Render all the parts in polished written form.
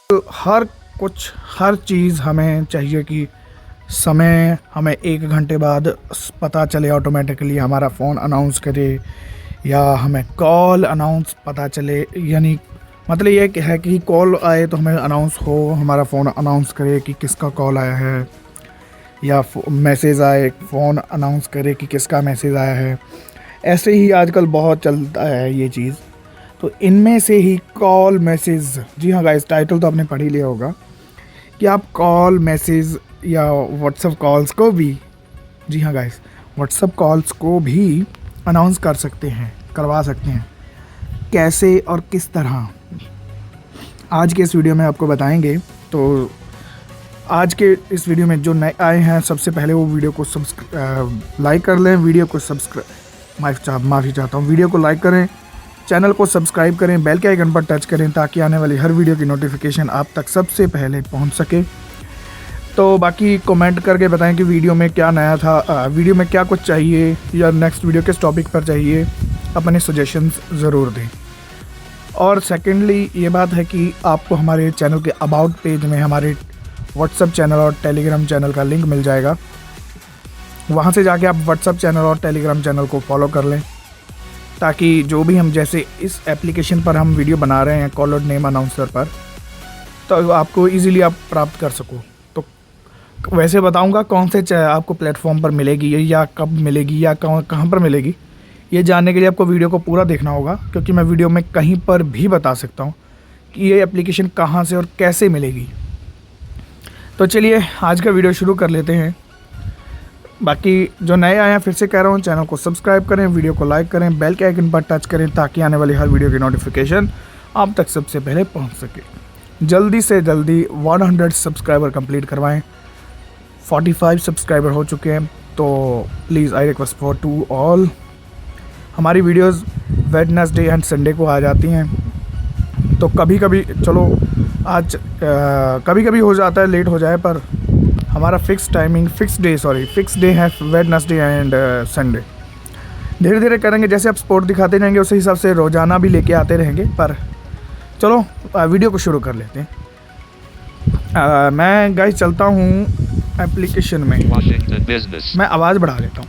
हर चीज़ हमें चाहिए कि समय हमें 1 घंटे बाद पता चले, ऑटोमेटिकली हमारा फ़ोन अनाउंस करे, या हमें कॉल अनाउंस पता चले। यानी मतलब ये है कि कॉल आए तो हमें अनाउंस हो, हमारा फ़ोन अनाउंस करे कि किसका कॉल आया है, या मैसेज आए फ़ोन अनाउंस करे कि किसका मैसेज आया है। ऐसे ही आजकल बहुत चलता है ये चीज़। तो इनमें से ही कॉल मैसेज, जी हाँ गाइस, टाइटल तो आपने पढ़ ही लिया होगा कि आप कॉल मैसेज या व्हाट्सएप कॉल्स को भी, जी हाँ गाइस, व्हाट्सएप कॉल्स को भी अनाउंस कर सकते हैं, करवा सकते हैं। कैसे और किस तरह, आज के इस वीडियो में आपको बताएंगे। तो आज के इस वीडियो में जो नए आए हैं, सबसे पहले वो वीडियो को लाइक कर लें, वीडियो को माफ़ी चाहता हूँ, वीडियो को लाइक करें, चैनल को सब्सक्राइब करें, बेल के आइकन पर टच करें ताकि आने वाली हर वीडियो की नोटिफिकेशन आप तक सबसे पहले पहुंच सके। तो बाकी कमेंट करके बताएं कि वीडियो में क्या नया था, वीडियो में क्या कुछ चाहिए, या नेक्स्ट वीडियो किस टॉपिक पर चाहिए, अपने सजेशंस ज़रूर दें। और सेकेंडली ये बात है कि आपको हमारे चैनल के अबाउट पेज में हमारे व्हाट्सएप चैनल और टेलीग्राम चैनल का लिंक मिल जाएगा। वहाँ से जाके आप व्हाट्सएप चैनल और टेलीग्राम चैनल को फॉलो कर लें, ताकि जो भी हम, जैसे इस एप्लीकेशन पर हम वीडियो बना रहे हैं कॉलर नेम अनाउंसर पर, तो आपको इजीली आप प्राप्त कर सको। तो वैसे बताऊंगा कौन से आपको प्लेटफॉर्म पर मिलेगी, या कब मिलेगी, या कहाँ पर मिलेगी, ये जानने के लिए आपको वीडियो को पूरा देखना होगा, क्योंकि मैं वीडियो में कहीं पर भी बता सकता हूँ कि ये एप्लीकेशन कहाँ से और कैसे मिलेगी। तो चलिए आज का वीडियो शुरू कर लेते हैं। बाकी जो नए आए हैं, फिर से कह रहा हूँ, चैनल को सब्सक्राइब करें, वीडियो को लाइक करें, बेल के आइकन पर टच करें ताकि आने वाली हर वीडियो की नोटिफिकेशन आप तक सबसे पहले पहुँच सके। जल्दी से जल्दी 100 सब्सक्राइबर कंप्लीट करवाएं। 45 सब्सक्राइबर हो चुके हैं, तो please I request for to all. हमारी वीडियोस वेडनेसडे एंड संडे को आ जाती हैं, तो कभी कभी चलो आज कभी कभी हो जाता है लेट हो जाए, पर हमारा फिक्स डे है वेडनेसडे एंड संडे। धीरे धीरे करेंगे, जैसे आप स्पोर्ट दिखाते रहेंगे उसी हिसाब से रोज़ाना भी लेके आते रहेंगे। पर चलो वीडियो को शुरू कर लेते हैं। मैं गाइस चलता हूँ एप्लीकेशन में, मैं आवाज़ बढ़ा लेता हूँ।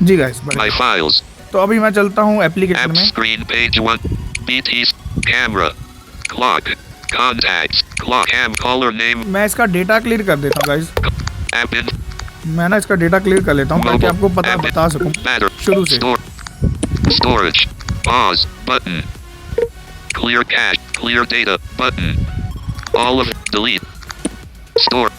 जी गाइस, तो अभी मैं चलता हूँ एप्लीकेशन में। Screen page 1 BT camera clock contacts clock cam caller name। मैं इसका डेटा क्लियर कर देता हूँ गाइस, app in मैं ना इसका डेटा क्लियर कर लेता हूँ ताकि आपको बता सकूँ शुरू से। Storage pause button clear cache clear data button all of delete store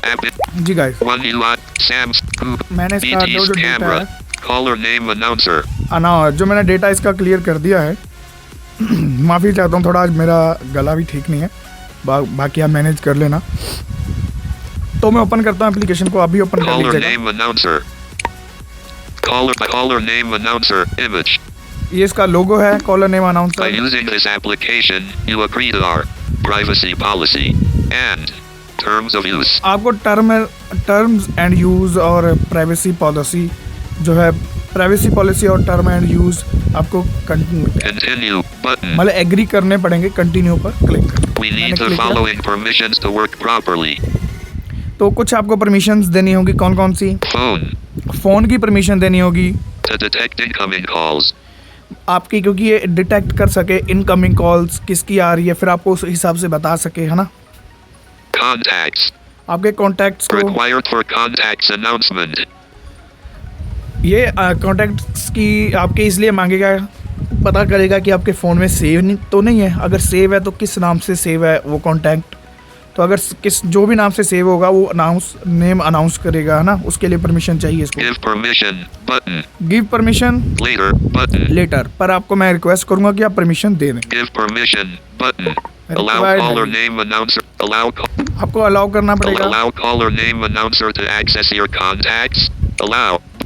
app in जी गाइस, 1 UI Sam's group मैंने इसका जो डेटा camera है, caller name announcer जो मैंने डेटा इसका क्लियर कर दिया है। माफ़ी चाहता हूँ, थोड़ा आज मेरा गला भी ठीक नहीं है, बाकी आप मैनेज कर लेना। तो मैं ओपन करता हूँ एप्लीकेशन को, अभी ओपन कर caller लीजिएगा। name announcer caller name announcer image। ये इसका लोगो है, caller name By announcer. using this application, you agree to our privacy policy and terms of use। आपको टर्म्स एंड यूज़ और प्राइवेसी पॉलिसी, जो है privacy policy और term and use, आपको Continue button। मतलब एग्री करने पड़ेंगे। कंटिन्यू पर क्लिक करें। We मैंने need the क्लिक किया। following permissions to work properly। तो कुछ आपको परमिशंस देनी होगी। कौन कौन सी? Phone फ़ोन की परमिशन देनी होगी to detect incoming calls। आपकी, क्योंकि ये डिटेक्ट कर सके इनकमिंग कॉल्स किसकी आ रही है, फिर आपको उस हिसाब से बता सके, है ना। Contacts आपके कॉन्टैक्ट्स को, required for contacts announcement। ये कॉन्टैक्ट्स की आपके इसलिए मांगेगा, पता करेगा कि आपके फ़ोन में सेव तो नहीं है। अगर सेव है तो किस नाम से सेव है वो कॉन्टैक्ट, तो अगर जो भी नाम से सेव होगा वो नेम अनाउंस करेगा, है ना। उसके लिए परमिशन चाहिए इसको। Give permission button। Give permission Later button। Later, पर आपको मैं रिक्वेस्ट करूँगा कि आप परमिशन दे दें। Give permission button। Allow Required caller है। name announcer। आपको अलाउ करना पड़ेगा। Allow caller name announcer to access your contacts।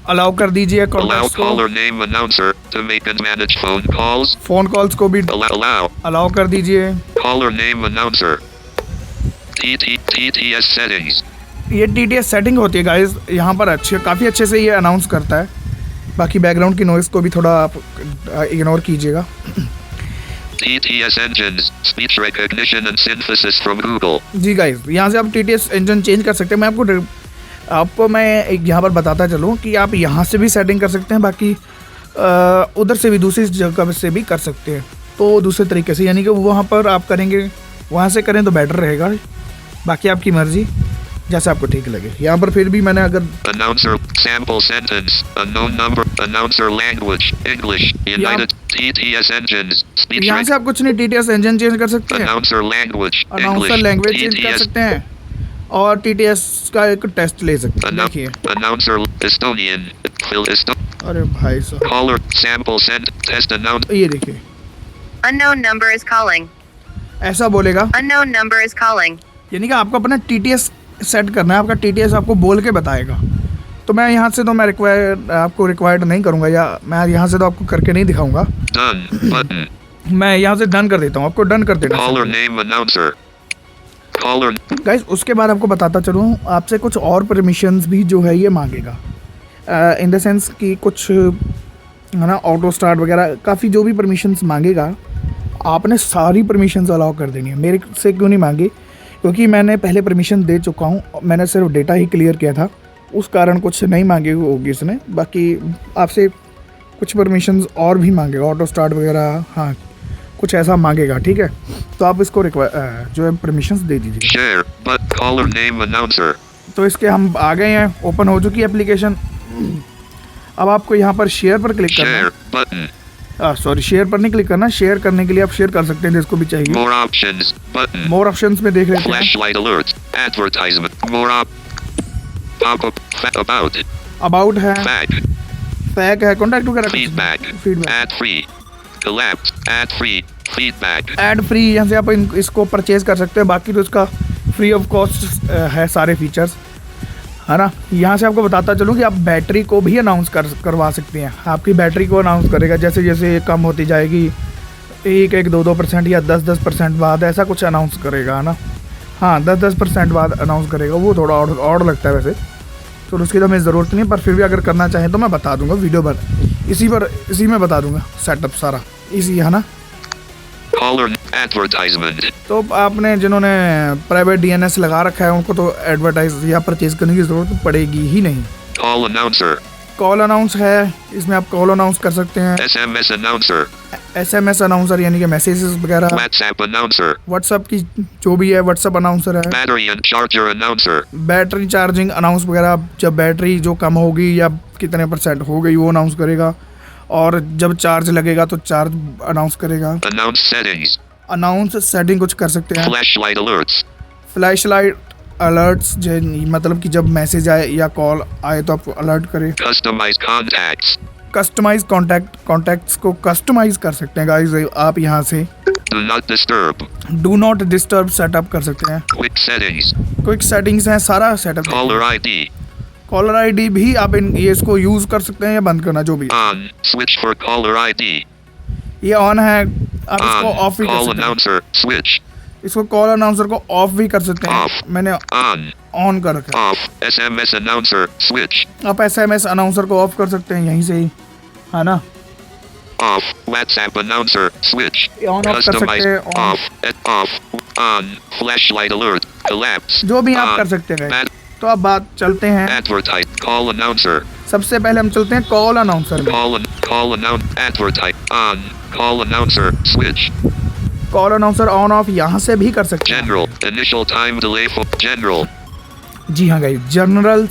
Allow कर दीजिए Allow कॉन्टैक्ट्स को। caller name announcer to make and manage phone calls। Phone calls को भी Allow allow कर दीजिए। caller name announcer। TTS settings। ये TTS सेटिंग होती है गाइस, यहाँ पर काफ़ी अच्छे से ये अनाउंस करता है। बाकी बैकग्राउंड की नॉइज़ को भी थोड़ा आप इग्नोर कीजिएगा। TTS engines, speech recognition and synthesis from Google. जी गाइस, यहाँ से आप TTS इंजन चेंज कर सकते हैं। मैं आपको मैं एक यहाँ पर बताता चलूँ कि आप यहाँ से भी सेटिंग कर सकते हैं, बाकी उधर से भी दूसरी जगह से भी कर सकते हैं। तो दूसरे तरीके से, यानी कि वहाँ पर आप करेंगे, वहाँ से करें तो बेटर रहेगा। बाकी आपकी मर्ज़ी, जैसे आपको ठीक लगे। यहाँ पर फिर भी मैंने अगर Announcer, sample sentence, unknown number, announcer language, English, United, TTS engines, speech यहाँ से आप कुछ नहीं, TTS इंजन चेंज कर सकते हैं, announcer language, announcer English, language change कर TTS, सकते हैं, और TTS का एक टेस्ट ले सकते हैं। देखिए, announcer, Estonian, fill अरे भाई साहब, caller, sample send, test announce, ये देखिए, Unknown number is calling. ऐसा बोलेगा, Unknown number is calling. यानी कि आपको अपना TTS सेट करना है। आपका TTS आपको बोल के बताएगा। तो मैं यहाँ से तो मैं आपको रिक्वायर्ड नहीं करूँगा, या मैं यहाँ से तो आपको करके नहीं दिखाऊंगा। done, button, मैं यहाँ से डन कर देता हूँ, आपको डन कर देना। caller name announcer, caller, guys, उसके बाद आपको बताता चलूँ, आपसे कुछ और परमिशंस भी जो है ये मांगेगा, इन द सेंस कि कुछ है ना, ऑटो स्टार्ट वगैरह, काफ़ी जो भी परमिशंस मांगेगा आपने सारी परमिशंस अलाउ कर देनी है। मेरे से क्यों नहीं मांगी? क्योंकि मैंने पहले परमिशन दे चुका हूँ, मैंने सिर्फ डेटा ही क्लियर किया था, उस कारण कुछ नहीं मांगी होगी इसने। बाकी आपसे कुछ परमिशंस और भी मांगेगा, ऑटो स्टार्ट वगैरह, हाँ कुछ ऐसा मांगेगा, ठीक है। तो आप इसको जो है परमिशंस दे दीजिए। share, but caller name announcer, तो इसके हम आ गए हैं, ओपन हो चुकी है एप्लीकेशन। अब आपको यहाँ पर शेयर पर क्लिक करना share, button, है। सॉरी, शेयर पर नहीं क्लिक करना, शेयर करने के लिए आप शेयर कर सकते हैं जिसको भी चाहिए। more options, button, more options में देख लेते हैं। flashlight alert, advertisement, more pop-up, about, about है, fact, फैक है, कॉन्टैक्ट वगैरह, feedback, feedback, ad free, collapse, ad free, feedback, ad free, यहाँ से आप इसको परचेज कर सकते हैं। बाकी तो इसका फ्री ऑफ कॉस्ट है सारे फीचर्स, है ना। यहाँ से आपको बताता चलूँ कि आप बैटरी को भी अनाउंस करवा सकते हैं। आपकी बैटरी को अनाउंस करेगा, जैसे जैसे कम होती जाएगी, 1-2% या 10% बाद ऐसा कुछ अनाउंस करेगा, है ना। हाँ, 10% बाद अनाउंस करेगा, वो थोड़ा और लगता है वैसे, तो उसकी तो हमें ज़रूरत नहीं, पर फिर भी अगर करना चाहें तो मैं बता दूंगा वीडियो पर, इसी में बता दूंगा सेटअप सारा इसी, है ना। caller advertisement, तो आपने जिन्होंने प्राइवेट DNS लगा रखा है उनको तो एडवर्टाइज या परचेज करने की ज़रूरत पड़ेगी ही नहीं। call announcer, कॉल अनाउंस है, इसमें आप कॉल अनाउंस कर सकते हैं। SMS announcer, SMS अनाउंसर, यानी कि मैसेजेस वगैरह, WhatsApp announcer, व्हाट्सअप की जो भी है व्हाट्सअप अनाउंसर है। battery and charger announcer, battery charging announce वगैरह, जब बैटरी जो कम होगी या कितने % हो गई वो अनाउंस करेगा, और जब चार्ज लगेगा तो चार्ज अनाउंस करेगा। announce settings, अनाउंस सेटिंग कुछ कर सकते हैं। flashlight alerts, flash light alerts, मतलब कि जब मैसेज आए या कॉल आए तो आपको अलर्ट करे। customize contacts, कस्टमाइज कॉन्टैक्ट्स को कस्टमाइज कर सकते हैं गाइस, आप यहाँ से do not disturb, do not disturb setup कर सकते हैं। quick settings, क्विक सेटिंग्स हैं, सारा setup. caller ID, caller ID भी आप ये इसको यूज़ कर सकते हैं या बंद करना, जो भी। on, switch for caller ID, ये ऑन है, आप इसको on, ऑफ भी कर call सकते हैं। announcer, switch, इसको कॉल अनाउंसर को ऑफ भी कर सकते हैं, Off. मैंने on, ऑन कर रखा है। off, SMS announcer, switch, आप SMS अनाउंसर को ऑफ कर सकते हैं यहीं से ही, है ना। off, WhatsApp announcer, switch, ये ऑन ऑफ कर सकते customize, हैं, on, off, off, on, flashlight alert, collapse, जो भी आप on, कर सकते हैं। bad, तो अब बात चलते हैं, advertise, call announcer, सबसे पहले हम चलते हैं कॉल अनाउंसर में। call announce, advertise, on, call announcer, switch, call announcer on off यहाँ से भी कर सकते हैं। general, initial time delay for general, जी हाँ गाइस, जनरल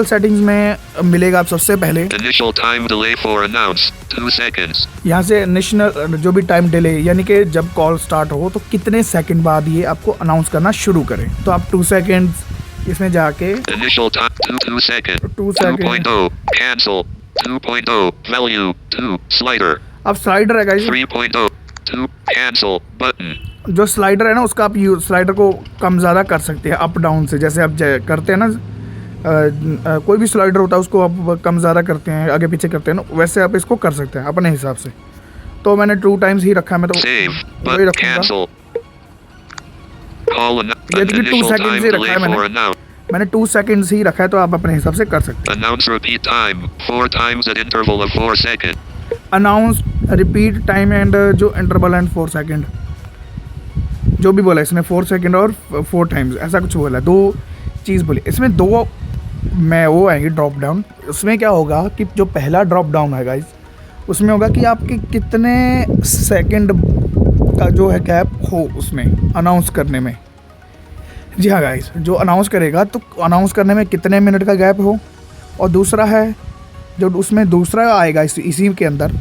सेटिंग्स में मिलेगा आप सबसे पहले initial time delay for announce, 2 seconds, यहाँ से नेशनल जो भी टाइम डिले, यानी कि जब कॉल स्टार्ट हो तो कितने सेकंड बाद ये आपको अनाउंस करना शुरू करें। तो आप 2 सेकंड्स इसमें जाके initial time, 2 second, 2 second, 2.0, cancel, 2.0, value, 2, slider, अब स्लाइडर है गाइस, 3.0, 2, cancel, button, जो स्लाइडर है ना उसका आप स्लाइडर को कम ज़्यादा कर सकते हैं अप डाउन से, जैसे आप करते हैं ना, कोई भी स्लाइडर होता है उसको आप कम ज़्यादा करते हैं, आगे पीछे करते हैं ना, वैसे आप इसको कर सकते हैं अपने हिसाब से। तो मैंने 2 टाइम्स ही रखा है, मैं तो save, वही but रखूँगा। cancel, call ये देखिए 2 initial सेकंड time से रखा delay है for मैंने, announce, मैंने 2 सेकंड्स ही रखा है, तो आप अपने हिसाब से कर सकते announce repeat time, 4 times at interval of 4 seconds, हैं। अनाउंस रिपीट टाइम एंड जो इंटरवल एंड 4 सेकंड, जो भी बोला इसने 4 सेकंड और 4 टाइम्स ऐसा कुछ बोला, 2 चीज़ बोली इसमें। 2 में वो आएंगे ड्रॉप डाउन। उसमें क्या होगा कि जो पहला ड्रॉप डाउन है गाइस, उसमें होगा कि आपके कितने सेकंड का जो है गैप हो उसमें अनाउंस करने में। जी हाँ गाइस, जो अनाउंस करेगा तो अनाउंस करने में कितने मिनट का गैप हो। और दूसरा है जो उसमें दूसरा आएगा इसी के अंदर,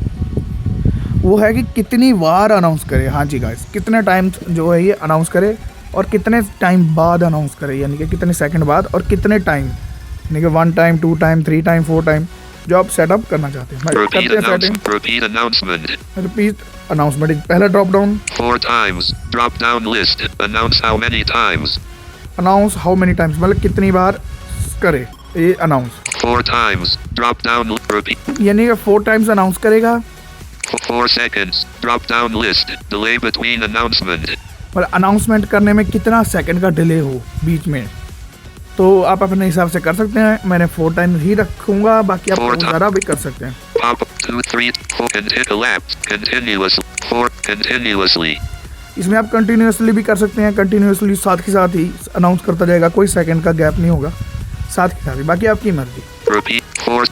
वो है कि कितनी बार अनाउंस करे। हाँ जी गाइस, कितने टाइम जो है ये अनाउंस करे और कितने टाइम बाद अनाउंस करे, यानी कि कितने सेकंड बाद और कितने टाइम, यानी कि 1 टाइम 2 टाइम 3 टाइम 4 टाइम जो आप सेटअप करना चाहते हैं। Repeat announcement. Repeat announcement. पहला drop down 4 times. Drop down list. Announce how many times. Announce how many times, मतलब कितनी बार करे ये announce. 4 times. Drop down. Repeat. यानी कि 4 टाइम्स अनाउंस करेगा। 4 seconds. Drop down list. Delay between announcement. मतलब अनाउंसमेंट करने में कितना सेकंड का डिले हो बीच में, तो आप अपने हिसाब से कर सकते हैं। मैंने 4 टाइम ही रखूँगा, बाकी आप ज़्यादा भी कर सकते हैं। Pop up 2, 3, 4. Elapsed. Continuously. 4. Continuously. इसमें आप कंटिन्यूसली भी कर सकते हैं। कंटिन्यूसली साथ के साथ ही अनाउंस करता जाएगा, कोई सेकंड का गैप नहीं होगा, साथ के साथ ही। बाकी आपकी मर्जी। Repeat 4.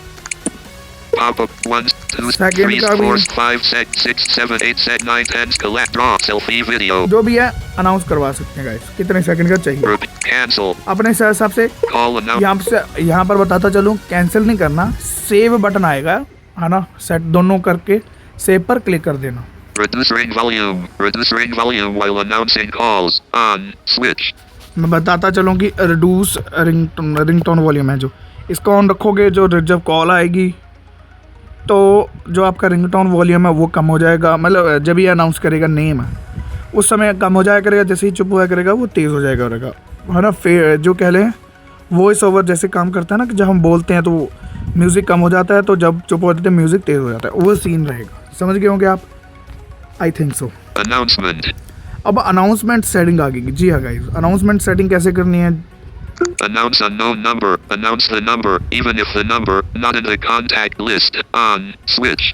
Pop up 1, 2, Second 3, का भी। 4, 5, 6, 7, 8, 9, 10. Collect. Draw. Selfie video. जो भी है अनाउंस करवा सकते हैं गाइस, कितने सेकंड का चाहिए Repeat. Cancel. अपने हिसाब से। Call announce. यहाँ पर बताता चलूँ, कैंसिल नहीं करना, सेव बटन आएगा है ना, सेट दोनों करके सेव पर क्लिक कर देना। Reduce ring volume. Reduce ring volume while announcing calls. On. Switch. मैं बताता चलूँ कि रिड्यूस रिंगटोन वॉल्यूम है, जो इसको ऑन रखोगे, जो जब कॉल आएगी तो जो आपका रिंगटोन वॉल्यूम है वो कम हो जाएगा। मतलब जब ये अनाउंस करेगा नेम है उस समय कम हो जाया करेगा, जैसे ही चुप हुआ करेगा वो तेज़ हो जाएगा रहेगा, है ना। फिर जो कह लें वॉइस ओवर जैसे काम करता है ना, कि जब हम बोलते हैं तो म्यूज़िक कम हो जाता है, तो जब चुप हो जाते हैं म्यूज़िक तेज़ हो जाता है, वो सीन रहेगा। समझ गए होंगे आप, आई थिंक सो। Announcement. अब अनाउंसमेंट सेटिंग आ गई। जी हाँ गाइस, अनाउंसमेंट सेटिंग कैसे करनी है। Announce unknown number. Announce the number, even if the number not in the contact list. On. Switch.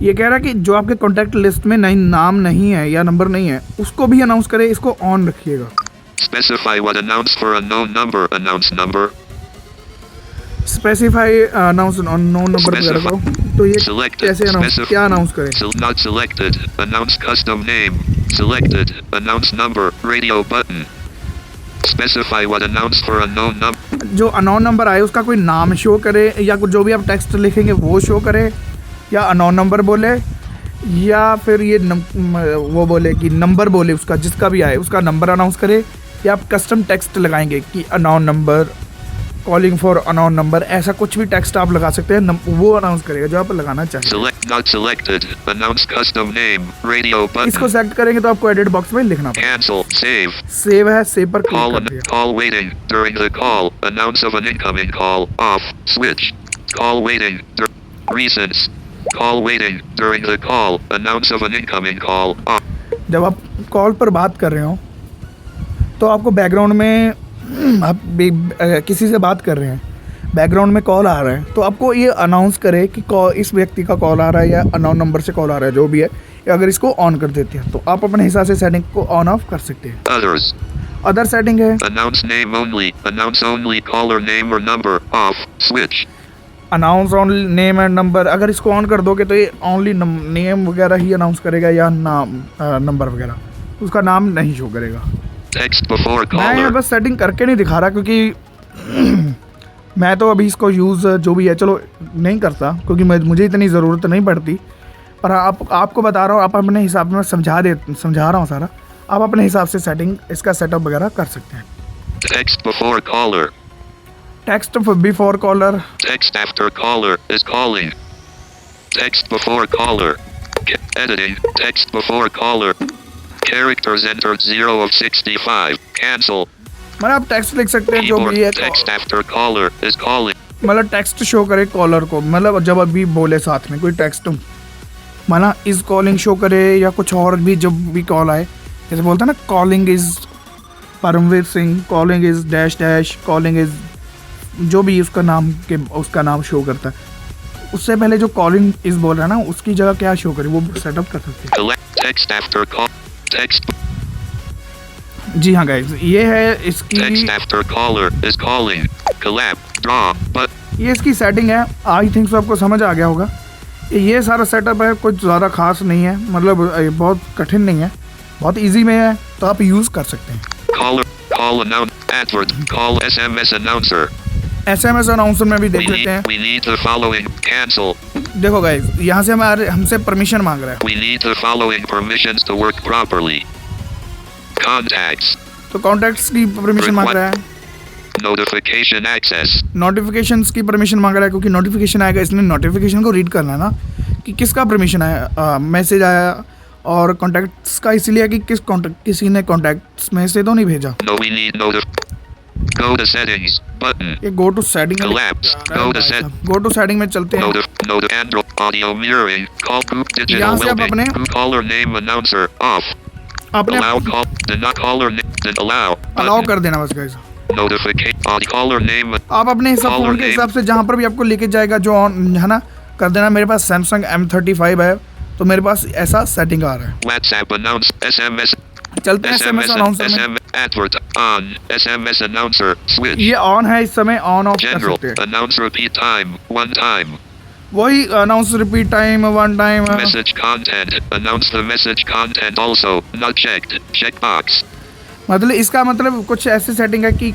ये कह रहा है कि जो आपके कॉन्टैक्ट लिस्ट में नहीं नाम नहीं है या नंबर नहीं है उसको भी अनाउंस करे, इसको ऑन रखिएगा। Specify what announce for unknown number. Announce number. Specify announce unknown number वगैरह को, तो ये Selected. कैसे अनाउंस, क्या अनाउंस करें। Not selected. Announce custom name. Selected. Announce number. Radio button. Specify what announce for unknown number. जो unknown number आए उसका कोई नाम शो करे, या कुछ जो भी आप टेक्स्ट लिखेंगे वो शो करे, या अननोन नंबर बोले, या फिर ये वो बोले कि नंबर बोले उसका, जिसका भी आए उसका नंबर अनाउंस करे, या आप कस्टम टेक्स्ट लगाएंगे कि unknown number, calling for unknown number, ऐसा कुछ भी टेक्स्ट आप लगा सकते हैं, वो अनाउंस करेगा जो आप लगाना चाहिए। Select not selected. Announce custom name. Radio button. इसको सेलेक्ट करेंगे तो आपको एडिट बॉक्स में लिखना पड़ेगा। Cancel. Save. सेव है, सेव पर क्लिक Call कर दिया। call waiting during the call. Announce of an incoming call. Off. Switch. Call waiting. Reasons. Call waiting during the call. Announce of an incoming call. Off. जब आप call पर बात कर रहे हो तो आपको बैकग्राउंड में आप किसी से बात कर रहे हैं, बैकग्राउंड में कॉल आ रहा है, तो आपको ये अनाउंस करे कि कॉल, इस व्यक्ति का कॉल आ रहा है या अननोन नंबर से कॉल आ रहा है, जो भी है। अगर इसको ऑन कर देते हैं तो आप अपने हिसाब से सेटिंग को ऑन ऑफ कर सकते हैं। Others. अदर सेटिंग है Announce name only. Announce only caller name or number. Off. Switch. Announce only name and number. अगर इसको ऑन कर दोगे तो ये ओनली नेम वगैरह ही अनाउंस करेगा, या नाम नंबर वगैरह, उसका नाम नहीं शो करेगा। Text before मैं यहाँ caller. बस सेटिंग करके नहीं दिखा रहा, क्योंकि मैं तो अभी इसको यूज़ जो भी है चलो नहीं करता, क्योंकि मुझे इतनी ज़रूरत नहीं पड़ती। पर आपको बता रहा हूँ, आप अपने हिसाब से समझा रहा हूँ सारा, आप अपने हिसाब से सेटिंग इसका सेटअप वगैरह कर सकते हैं। Text before caller. Text before caller, Text after caller is calling. Text before caller. Editing. Text before caller. Characters entered 0 of 65. Cancel. मतलब आप टेक्स्ट लिख सकते हैं जो Keyboard. भी है, Text after caller is calling. मतलब टेक्स्ट शो करे कॉलर को, मतलब जब अभी बोले साथ में कोई टेक्स्ट, मतलब इज कॉलिंग शो करे, या कुछ और भी जब भी कॉल आए, जैसे बोलते हैं ना calling is Paramvir Singh, calling is dash dash, calling is जो भी उसका नाम शो करता है, उससे पहले जो कॉलिंग इस बोल रहा है ना, उसकी जगह क्या शो करे वो सेटअप कर सकते Collect text after call. Text हैं। जी हाँ गाइज, ये है इसकी text after caller is calling. Collab. Draw. But ये इसकी सेटिंग है। आई थिंक सो आपको समझ आ गया होगा। ये सारा सेटअप है, कुछ ज़्यादा खास नहीं है, मतलब बहुत कठिन नहीं है, बहुत इजी में है, तो आप यूज़ कर सकते हैं। caller. Call announce. Advert. Call SMS announcer. SMS announcer में भी देख लेते हैं। We need the following. Cancel. देखो गाइज, यहाँ से हमसे परमिशन मांग रहा है, We need the following permissions to work properly. Contacts. तो कॉन्टैक्ट्स की परमिशन मांग रहा है, Notification access. नोटिफिकेशंस की परमिशन मांग रहा है, क्योंकि नोटिफिकेशन आएगा, इसने नोटिफिकेशन को रीड करना है ना कि किसका परमिशन आया, मैसेज आया, और कॉन्टैक्ट्स का इसलिए है कि किसी ने कॉन्टैक्ट्स में से तो नहीं भेजा। No, we need Go to settings. Button. ये go to setting Collapse. Go to set. Go to setting में चलते हैं। Android audio mirroring. Call group digital यहाँ से आप well-being. अपने- Group caller name announcer off. आपने Allow call. Did not caller name. Did allow. Allow Button. कर देना बस गाइस। Notification. Caller name. आप अपने हिसाब Caller फोन के name. हिसाब से जहाँ पर भी आपको लेके जाएगा जो ऑन है ना, कर देना। मेरे पास सैमसंग M35 है, तो मेरे पास ऐसा सेटिंग आ रहा है। WhatsApp announce. SMS. चलते हैं SMS अनाउंसर में। SMS advert on. SMS announcer switch. ये ऑन है, इस समय ऑन ऑफ कर General सकते हैं। announce repeat time. One time. वही announce repeat time, one time. Message content. Announce the message content also. Not checked. Checkbox. मतलब इसका मतलब कुछ ऐसी सेटिंग है कि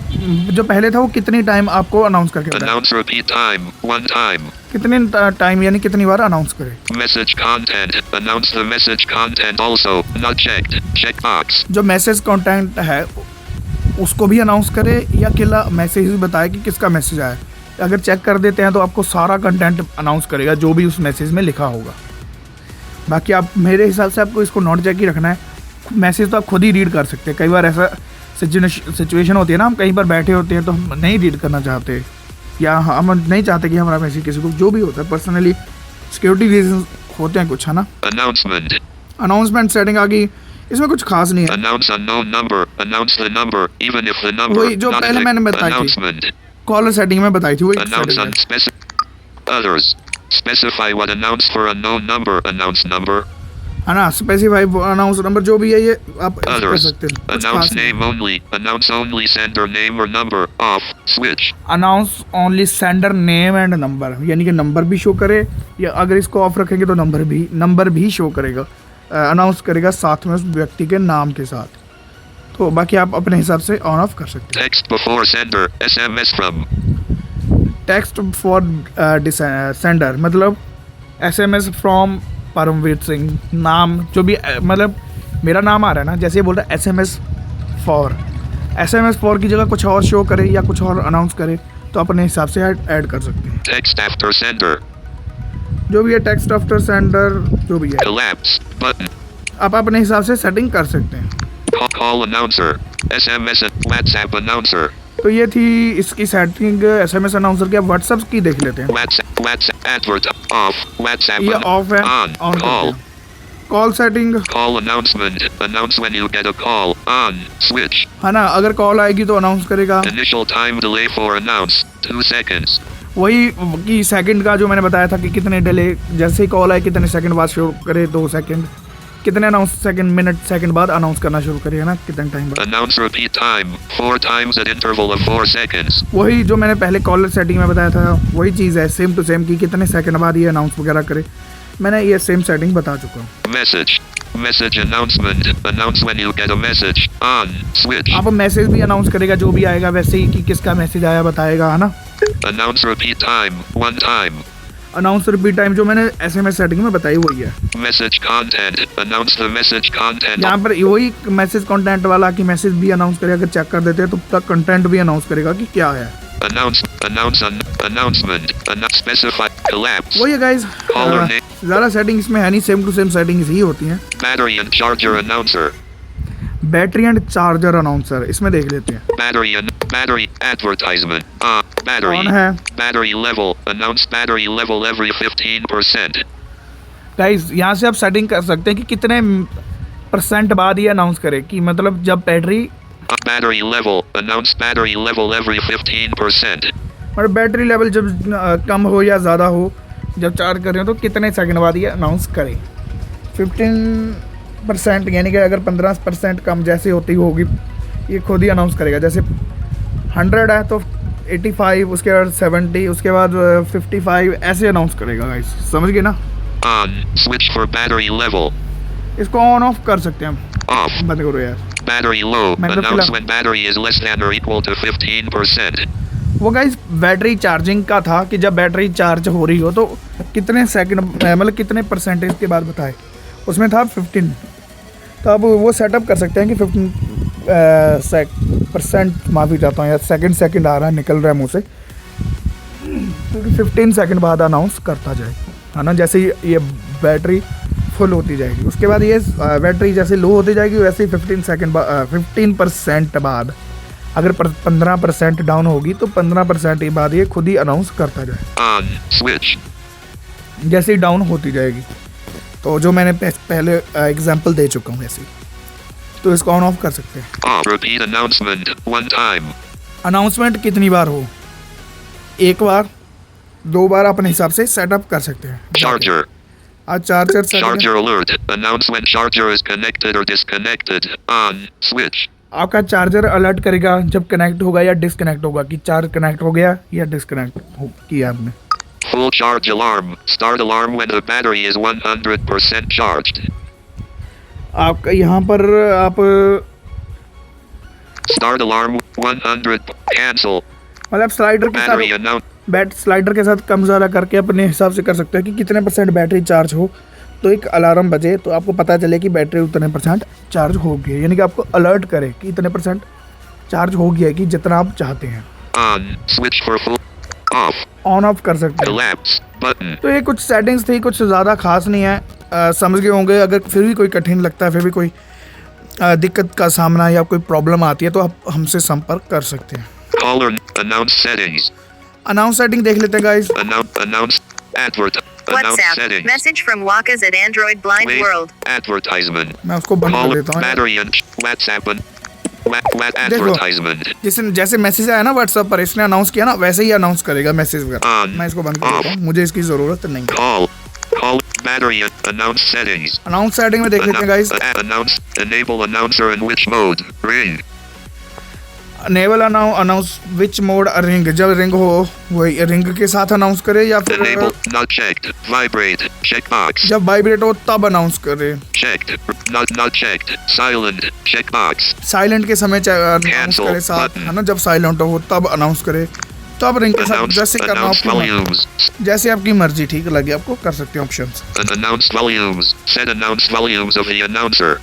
जो पहले था वो कितनी टाइम आपको अनाउंस करके बताए, Announce repeat time. One time. कितने टाइम यानी कितनी बार अनाउंस करे। Message content. Announce the message content also. Not checked. Checkbox. जो मैसेज कंटेंट है उसको भी अनाउंस करे या केवल मैसेज ही बताए कि किसका मैसेज आया। अगर चेक कर देते हैं तो आपको सारा कंटेंट अनाउंस करेगा जो भी उस मैसेज में लिखा होगा। बाकी आप मेरे हिसाब से आपको इसको नोट चेक ही रखना है। मैसेज तो आप खुद ही रीड कर सकते हैं। कई बार ऐसा सिचुएशन होती है ना, हम कहीं पर बैठे होते हैं तो हम नहीं रीड करना चाहते, या हम नहीं चाहते कि हमारा मैसेज किसी को, जो भी होता है पर्सनली सिक्योरिटी रीजन होते हैं कुछ, है ना। Announcement. अनाउंसमेंट सेटिंग आ गई, इसमें कुछ खास नहीं है। Announce unknown number. Announce the number even if the number वही जो not पहले in मैंने बताई थी। announcement. कॉलर सेटिंग में बताई थी वही Announce setting है। unspecified. Others. Specify what announce for unknown number. Announce number. है ना, स्पेसिफाई अनाउंस नंबर जो भी है ये आप कर Others. सकते हैं। कुछ Announce खास नहीं। name only. Announce only sender name or number. Off. Switch. Announce only sender name and number, यानी कि नंबर भी शो करे, या अगर इसको ऑफ रखेंगे तो नंबर भी शो करेगा, अनाउंस करेगा साथ में उस व्यक्ति के नाम के साथ। तो बाकी आप अपने हिसाब से ऑन ऑफ कर सकते हैं। Text before sender. SMS from. Text for sender मतलब SMS फ्रॉम परमवीर सिंह, नाम जो भी मतलब मेरा नाम आ रहा है ना, जैसे ये बोल रहा है SMS फॉर की जगह कुछ और शो करे या कुछ और अनाउंस करे, तो अपने हिसाब से ऐड कर सकते हैं। Text after sender. जो भी है टेक्स्ट आफ्टर सेंडर जो भी है Collapse. Button. आप अपने हिसाब से सेटिंग कर सकते हैं। Call announcer. SMS and WhatsApp announcer. तो ये थी इसकी सेटिंग SMS अनाउंसर की। अब व्हाट्सएप की देख लेते हैं। WhatsApp advert off. WhatsApp ये ऑफ है, on. On Call. Call setting Call announcement. Announce when you get a call. On. Switch. है ना, अगर कॉल आएगी तो अनाउंस करेगा। Initial time delay for announce. 2 seconds. वही कि सेकंड का जो मैंने बताया था कि कितने डिले, जैसे ही कॉल आए कितने सेकंड बाद शो करे, 2 सेकंड, कितने मिनट सेकंड बाद अनाउंस करना शुरू करेगा ना, कितने टाइम बाद। Announce repeat time. 4 times at interval of 4 seconds. वही जो मैंने पहले कॉलर सेटिंग में बताया था वही चीज़ है, सेम टू सेम कि कितने सेकंड बाद ये अनाउंस वगैरह करे। मैंने ये सेम सेटिंग बता चुका हूँ। Message. Message announcement. Announce when you get a message. On. Switch. आप मैसेज भी अनाउंस करेगा जो भी आएगा, वैसे ही कि किसका मैसेज आया बताएगा, है ना। Announce repeat time. 1 time. Announce repeat time जो मैंने SMS सेटिंग में बताई वही है। Message content. Announce the message content. यहाँ पर वही मैसेज कंटेंट वाला कि मैसेज भी अनाउंस करेगा, अगर चेक कर देते हैं तो तक कंटेंट भी अनाउंस करेगा कि क्या है। Announcement. Specify. Collapse. वही है गाइज, Caller name. ज़्यादा सेटिंग इसमें है नहीं, सेम टू सेम सेटिंग्स ही होती हैं। Battery and charger announcer. Battery and charger announcer इसमें देख लेते हैं। Battery advertisement. Battery. ऑन है Battery level. Announce battery level every 15%. Guys, यहाँ से आप सेटिंग कर सकते हैं कि कितने % बाद ये अनाउंस करे, कि मतलब जब battery Battery level. Announce battery level every 15%. मतलब बैटरी लेवल जब कम हो या ज़्यादा हो जब चार्ज कर रहे हो तो कितने सेकंड बाद ये अनाउंस करे। 15% यानी कि अगर 15% कम जैसे होती होगी ये खुद ही अनाउंस करेगा। जैसे 100 है तो 85, उसके बाद 70, उसके बाद 55 ऐसे अनाउंस करेगा गाइस, समझ गए ना। On. Switch for battery level. इसको ऑन ऑफ कर सकते हैं हम। Off. बंद करो यार। Battery low. मैंने तो Announce फिलहाल- when battery is less than or equal to 15%. वो गाइस बैटरी चार्जिंग का था कि जब बैटरी चार्ज हो रही हो तो कितने सेकंड मतलब कितने परसेंटेज के बाद बताए, उसमें था 15। तो अब वो सेटअप कर सकते हैं कि 15% माफ़ी चाहता हूँ यार, सेकंड आ रहा है, निकल रहा है मुँह से, क्योंकि 15 सेकंड बाद अनाउंस करता जाए, है ना। जैसे ही ये बैटरी फुल होती जाएगी उसके बाद ये बैटरी जैसे लो होती जाएगी वैसे ही 15% बाद अगर 15% डाउन होगी तो 15% के बाद ये खुद ही अनाउंस करता जाए On. Switch. जैसे ही डाउन होती जाएगी। तो जो मैंने पहले एग्जांपल दे चुका हूँ वैसे ही, तो इसको ऑन ऑफ कर सकते हैं। Off. Repeat announcement. 1 time. Announcement कितनी बार हो, 1 बार 2 बार अपने हिसाब से सेटअप कर सकते हैं। Charger. आज charger setting Charger alert. Announce when charger is connected or disconnected. On. Switch. आपका चार्जर अलर्ट करेगा जब कनेक्ट होगा या डिसकनेक्ट होगा, कि चार्ज कनेक्ट हो गया या डिसकनेक्ट किया आपने। Full charge alarm. Start alarm when the battery is 100% charged. आपका यहाँ पर आप Start alarm 100. Cancel. मतलब स्लाइडर के Battery साथ announce. स्लाइडर के साथ कम ज़्यादा करके अपने हिसाब से कर सकते हैं कि कितने % बैटरी चार्ज हो, तो एक अलार्म बजे तो आपको पता चले कि बैटरी उतने % चार्ज हो गई है, यानी कि आपको अलर्ट करे कि इतने % चार्ज हो गया है कि जितना आप चाहते हैं। On. Switch for full. Off. On off कर सकते हैं। Collapse. Button. तो ये कुछ सेटिंग्स थी, कुछ ज़्यादा खास नहीं है, समझ गए होंगे। अगर फिर भी कोई कठिन लगता है, फिर भी कोई दिक्कत का सामना या कोई प्रॉब्लम आती है तो आप हमसे संपर्क कर सकते हैं। Caller. Announce settings. Announce setting देख लेते हैं guys. Announce. Advert. Announce WhatsApp. settings. Message from Wakas at Android Blind Wait. World. Advertisement. मैं उसको बंद कर Caller. देता हूँ। Battery and WhatsApp and advertisement. जैसे मैसेज आया ना व्हाट्सएप पर, इसने अनाउंस किया ना, वैसे ही अनाउंस करेगा मैसेज वगैरह। On. मैं इसको बंद कर देता हूँ, मुझे इसकी ज़रूरत नहीं है। Call. Battery and announce settings. Announce setting में देख लेते हैं guys. Announce. Enable announcer in which mode? Ring. Enable announce which mode ring, जब रिंग हो वही रिंग के साथ अनाउंस करे या फिर Enable. Not checked. Vibrate. Checkbox. जब वाइब्रेट हो तब अनाउंस करे। Checked. Not checked. Silent. Checkbox. Silent के समय अनाउंस Cancel करे साथ, button. है ना। जब साइलेंट हो तब अनाउंस करे, तो आप रिंग के साथ जैसे करना Announce आपकी volumes. जैसे आपकी मर्जी ठीक लगे आपको कर सकते हैं options. Announced volumes. Set announced volumes of the announcer.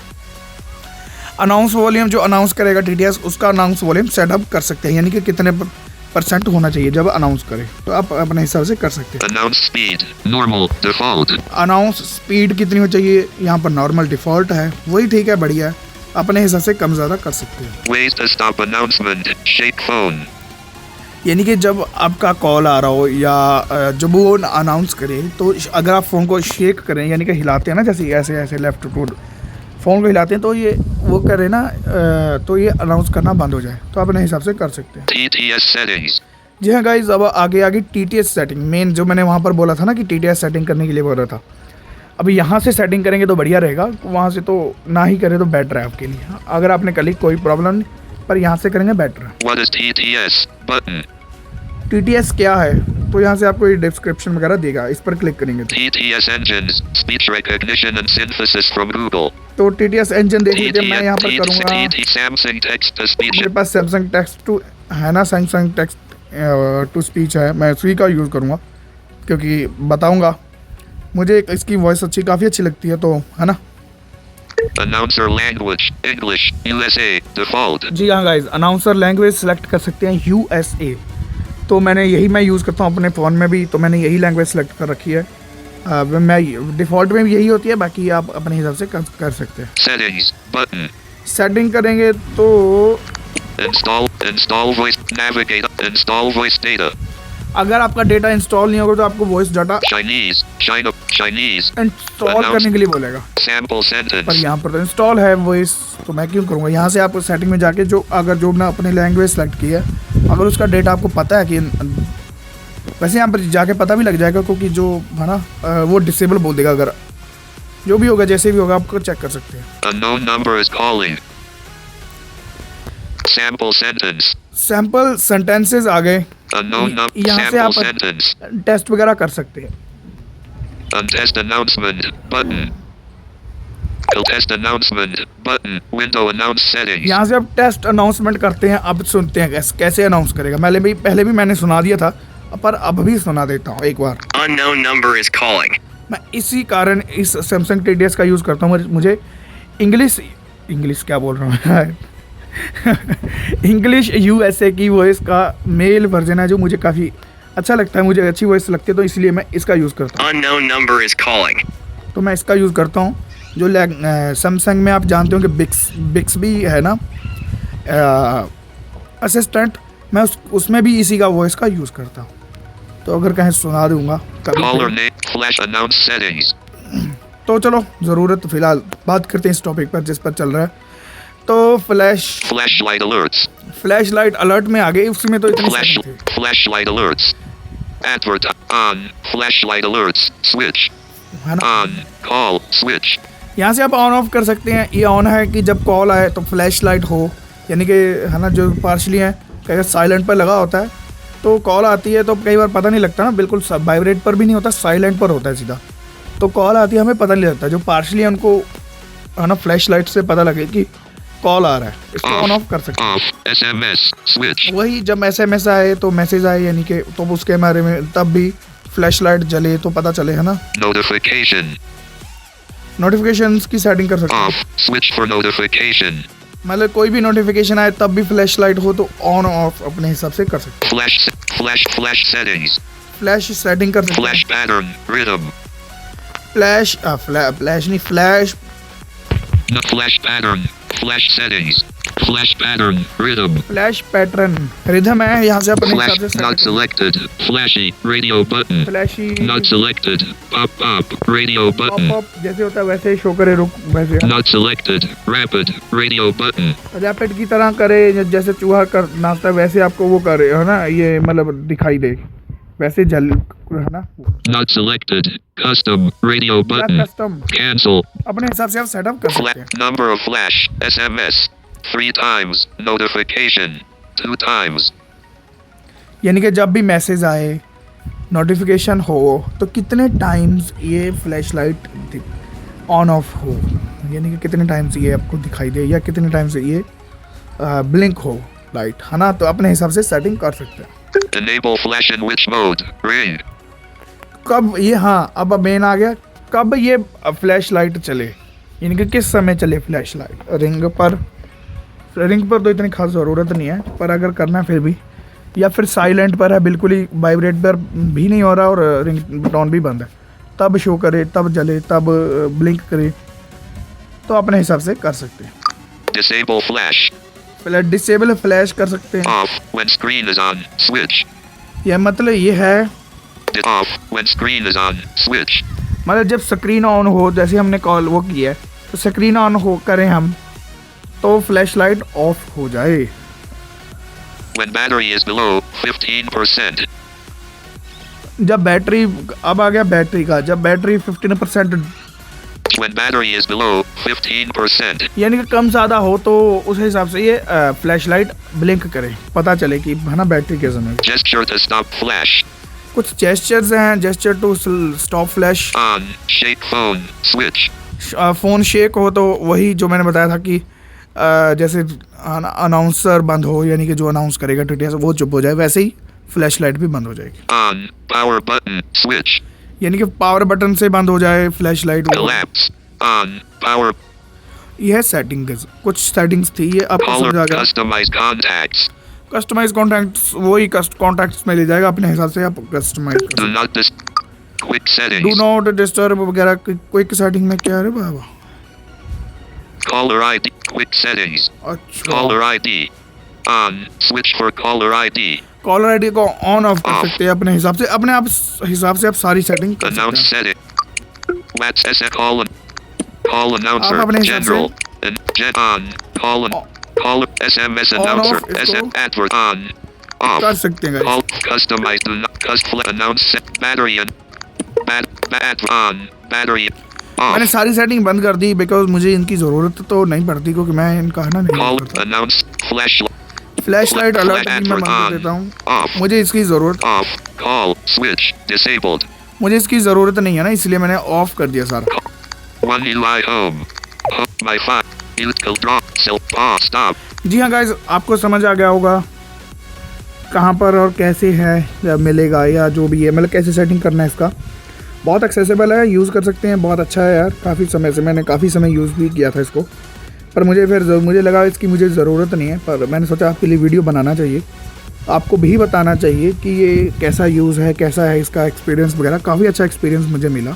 Announce volume जो अनाउंस करेगा टीटीएस, उसका अनाउंस वॉल्यूम सेटअप कर सकते हैं, यानी कि कितने % होना चाहिए जब अनाउंस करे, तो आप अपने हिसाब से कर सकते हैं। Announce speed. Normal. Default. Announce speed कितनी हो चाहिए, यहाँ पर नॉर्मल डिफ़ॉल्ट है, वही ठीक है, बढ़िया है, अपने हिसाब से कम ज़्यादा कर सकते हैं। Ways to stop announcement. Shake phone. यानी कि जब आपका कॉल आ रहा हो या जब वो अनाउंस करे तो अगर आप फ़ोन को शेक करें, यानी कि हिलाते हैं ना, जैसे ऐसे ऐसे लेफ्ट टू फ़ोन को हिलाते हैं, तो ये वो करे ना, तो ये अनाउंस करना बंद हो जाए, तो आप अपने हिसाब से कर सकते हैं। TTS settings. जी हाँ गाइज, अब आगे TTS सेटिंग, मेन जो मैंने वहाँ पर बोला था ना कि TTS सेटिंग करने के लिए बोल रहा था, अभी यहाँ से सेटिंग करेंगे तो बढ़िया रहेगा, वहाँ से तो ना ही करें तो बेटर है आपके लिए। अगर आपने कल कोई प्रॉब्लम नहीं, पर यहाँ से करेंगे बेटर है। What is TTS? Button. TTS क्या है, तो यहाँ से आपको ये डिस्क्रिप्शन वगैरह देगा, इस पर क्लिक करेंगे TTS engines. Speech recognition and synthesis from Google. तो TTS इंजन देख लीजिए। मैं यहाँ पर करूँगा, Samsung text to speech. मेरे पास सैमसंग टेक्स्ट टू है ना, सैमसंग टेक्स्ट टू स्पीच है, मैं उसी का यूज़ करूँगा क्योंकि बताऊँगा, मुझे इसकी वॉइस काफ़ी अच्छी लगती है, तो है ना। Announcer language. English. USA. Default. जी हाँ गाइज, अनाउंसर लैंग्वेज सेलेक्ट कर सकते हैं USA, तो मैं यूज़ करता हूँ अपने फ़ोन में भी, तो मैंने यही लैंग्वेज सेलेक्ट कर रखी है। मैं डिफ़ॉल्ट में भी यही होती है, बाकी आप अपने हिसाब से कर सकते हैं। Settings. Button. सेटिंग करेंगे तो Install voice. Navigate. Install voice data. अगर आपका डेटा इंस्टॉल नहीं होगा तो आपको voice data Chinese. Chinese. Install करने के लिए बोलेगा, Sample पर sentence. यहाँ पर तो इंस्टॉल है वॉइस, तो मैं क्यों करूँगा। यहाँ से आप सेटिंग में जाके जो मैं अपनी लैंग्वेज सेलेक्ट की है, अगर उसका डेटा आपको पता है कि वैसे यहाँ पर जाके पता भी लग जाएगा, क्योंकि जो है ना वो डिसेबल बोल देगा। अगर जो भी होगा जैसे भी होगा आपको चेक कर सकते हैं। Unknown number is calling. Sample sentence. Sample sentences आ गए। Unknown number. यहाँ से Sample आप sentence. टेस्ट वगैरह कर सकते हैं। Untest announcement button. Test announcement button. Window announce settings. यहाँ से आप टेस्ट अनाउंसमेंट करते हैं। अब सुनते हैं कैसे अनाउंस करेगा। पहले भी मैंने सुना दिया था, पर अब भी सुना देता हूँ एक बार। Unknown number is calling. मैं इसी कारण इस सैमसंग TDS का यूज़ करता हूँ। मुझे इंग्लिश क्या बोल रहा हूँ इंग्लिश USA की वॉइस का मेल वर्जन है जो मुझे काफ़ी अच्छा लगता है, मुझे अच्छी वॉइस लगती है, तो इसलिए मैं इसका यूज़ करता हूँ। Unknown number is calling. तो मैं इसका यूज़ करता हूँ। जो सैमसंग में आप जानते हो कि बिक्स भी है ना असिस्टेंट, मैं उसमें भी इसी का वॉइस का यूज़ करता हूँ। तो अगर कहीं सुना दूंगा Caller कभी, name. Flash announce settings. तो चलो ज़रूरत फिलहाल बात करते हैं इस टॉपिक पर जिस पर चल रहा है। तो Flashlight alerts. Flash light alert में आ गई, उसी में तो इतनी Flash. सारी थी। Flashlight alerts. Advert on. Flashlight alerts. Switch. है ना, On. Call. Switch. यहाँ से आप ऑन ऑफ कर सकते हैं। ये ऑन है कि जब कॉल आए तो फ्लैश लाइट हो, यानी कि है ना जो पार्शली है कई बार साइलेंट पर लगा होता है, तो कॉल आती है तो कई बार पता नहीं लगता ना, बिल्कुल वाइब्रेट पर भी नहीं होता, साइलेंट पर होता है सीधा। तो कॉल आती है हमें पता नहीं लगता। जो पार्शली है उनको है ना फ्लैश लाइट से पता लगे कि कॉल आ रहा है, इसको ऑन ऑफ कर सकते हैं। Off. SMS. Switch. वही जब SMS आए तो मैसेज आए, यानी कि तो उसके बारे में तब भी फ्लैश लाइट जले तो पता चले, है ना। Notification. नोटिफिकेशंस की सेटिंग कर सकते हैं, Off. Switch for notification. मतलब कोई भी नोटिफिकेशन आए तब भी फ्लैश लाइट हो तो ऑन ऑफ अपने हिसाब से कर सकते हैं। Flash settings. फ्लैश सेटिंग कर सकते Flash हैं। pattern. Rhythm. फ्लैश नहीं, flash No, flash pattern. Flash settings. Flash pattern. Rhythm. Flash pattern rhythm है। यहाँ से अपने Flash हिसाब से not selected. Flashy radio button. Flashy Not selected. Pop radio button. Pop जैसे होता है वैसे शो करे, रुक वैसे Not selected. Rapid radio button. Rapid की तरह करे, जैसे चूहा कर नाचता है वैसे आपको वो करे, है ना, ये मतलब दिखाई दे वैसे जल, है ना। Not selected. Custom radio button. Custom Cancel. अपने हिसाब से आप सेटअप कर सकते हैं। Number of flash. SMS. 3 times. Notification. 2 times. यानी कि जब भी मैसेज आए, नोटिफिकेशन हो, तो कितने टाइम्स ये फ्लैश लाइट ऑन ऑफ हो, यानी कि कितने टाइम्स ये आपको दिखाई दे या कितने टाइम्स ये ब्लिंक हो लाइट, है ना। तो अपने हिसाब से सेटिंग कर सकते हैं। Enable flash in which mode? Ring. कब ये, हाँ अब मेन आ गया, कब ये फ्लैश लाइट चले, यानी कि किस समय चले फ्लैश लाइट। रिंग पर तो इतनी खास ज़रूरत नहीं है, पर अगर करना है फिर भी, या फिर साइलेंट पर है, बिल्कुल ही वाइब्रेट पर भी नहीं हो रहा और रिंग टोन भी बंद है, तब शो करे, तब जले, तब ब्लिंक करे, तो अपने हिसाब से कर सकते हैं। Disable flash. डिसेबल फ्लैश कर सकते हैं। Off when screen is on. Switch. यह मतलब ये है, Off when screen is on. Switch. मतलब जब स्क्रीन ऑन हो, जैसे हमने कॉल वो की है, तो स्क्रीन ऑन हो करें हम तो फ्लैश लाइट ऑफ हो जाए। When battery is below 15%. जब बैटरी, अब आ गया बैटरी का, जब battery 15%, When battery is below 15%. यानी कि कम ज़्यादा हो, तो उस हिसाब से ये फ्लैश लाइट ब्लिंक करे, पता चले कि है ना बैटरी के समय। Gesture to stop flash. कुछ जेस्चर्स हैं, gesture to stop flash. On. Shake phone. Switch. Phone shake हो तो वही जो मैंने बताया था कि जैसे अनाउंसर बंद हो, यानी कि जो अनाउंस करेगा TDS वो चुप हो जाए, वैसे ही फ्लैश लाइट भी बंद हो जाएगी। On. Power button. Switch. यानी कि पावर बटन से बंद हो जाए flash light. Collapse. On. Power. यह सेटिंग, कुछ सेटिंग्स थी, ये आपको Caller. समझ आ गया। Customize contacts. कस्टमाइज कॉन्टैक्ट्स, वही कॉन्टैक्ट्स में ले जाएगा, अपने हिसाब से आप कस्टमाइज कर Do सकते not dis. Quick हैं। settings. डू नॉट डिस्टर्ब वगैरह क्विक सेटिंग में क्या है रे बाबा। Caller ID. Quick settings. अच्छा, Caller ID. On. Switch for caller ID. Caller ID को ऑन ऑफ कर Off. सकते हैं अपने हिसाब से, अपने आप हिसाब से आप सारी सेटिंग कर Announce सकते हैं। setting. Let's call announcer. आप अपने हिसाब General. And gen on. Call Oh. caller SMS On announcer. off इसको। SM advert on. Off. कर सकते हैं guys। Call. Customize. Announce. Battery and. Bat on. Battery. मैंने Off. सारी सेटिंग बंद कर दी बिकॉज मुझे इनकी ज़रूरत तो नहीं पड़ती क्योंकि मैं इनका है ना नहीं Call. यूज़ करता। Announce. Flash. Flash light alert Flash भी मैं बंद कर on. देता हूँ, Off. मुझे इसकी ज़रूरत Off. Call. Switch. Disabled. मुझे इसकी ज़रूरत नहीं है ना, इसलिए मैंने ऑफ कर दिया सारा। One Eli home. My phone. Illegal drop. Self pause. Stop. जी हाँ गाइज, आपको समझ आ गया होगा कहाँ पर और कैसे है या मिलेगा या जो भी है, मतलब कैसे सेटिंग करना है इसका। बहुत एक्सेसिबल है, यूज़ कर सकते हैं, बहुत अच्छा है यार। काफ़ी समय से मैंने काफ़ी समय यूज़ भी किया था इसको, पर मुझे लगा इसकी मुझे ज़रूरत नहीं है, पर मैंने सोचा आपके लिए वीडियो बनाना चाहिए, आपको भी बताना चाहिए कि ये कैसा यूज़ है, कैसा है इसका एक्सपीरियंस वगैरह। काफ़ी अच्छा एक्सपीरियंस मुझे मिला।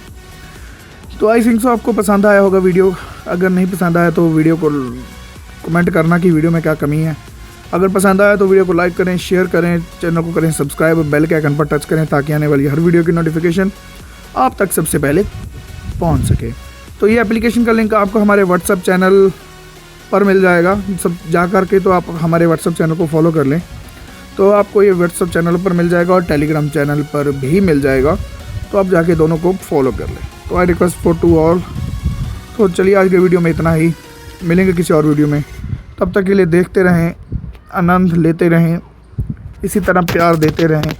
तो आई थिंक सो आपको पसंद आया होगा वीडियो। अगर नहीं पसंद आया तो वीडियो को कमेंट करना कि वीडियो में क्या कमी है। अगर पसंद आया तो वीडियो को लाइक करें, शेयर करें, चैनल को करें सब्सक्राइब, बेल के आइकन पर टच करें ताकि आने वाली हर वीडियो की नोटिफिकेशन आप तक सबसे पहले पहुंच सके। तो ये एप्लीकेशन का लिंक आपको हमारे व्हाट्सएप चैनल पर मिल जाएगा। सब जा कर के तो आप हमारे व्हाट्सएप चैनल को फॉलो कर लें तो आपको ये व्हाट्सएप चैनल पर मिल जाएगा और टेलीग्राम चैनल पर भी मिल जाएगा, तो आप जाके दोनों को फॉलो कर लें। तो I request for to all. तो चलिए आज के वीडियो में इतना ही, मिलेंगे किसी और वीडियो में। तब तक के लिए देखते रहें, आनंद लेते रहें, इसी तरह प्यार देते रहें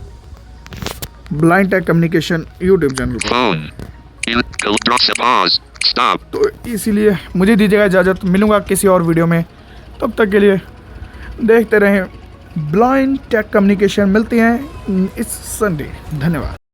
blind tech communication YouTube channel को। Phone. Illegal drop. Pause. Stop. तो इसीलिए मुझे दीजिएगा इजाज़त, मिलूँगा किसी और वीडियो में। तब तक के लिए देखते रहें ब्लाइंड टेक कम्युनिकेशन। मिलते हैं इस संडे। धन्यवाद।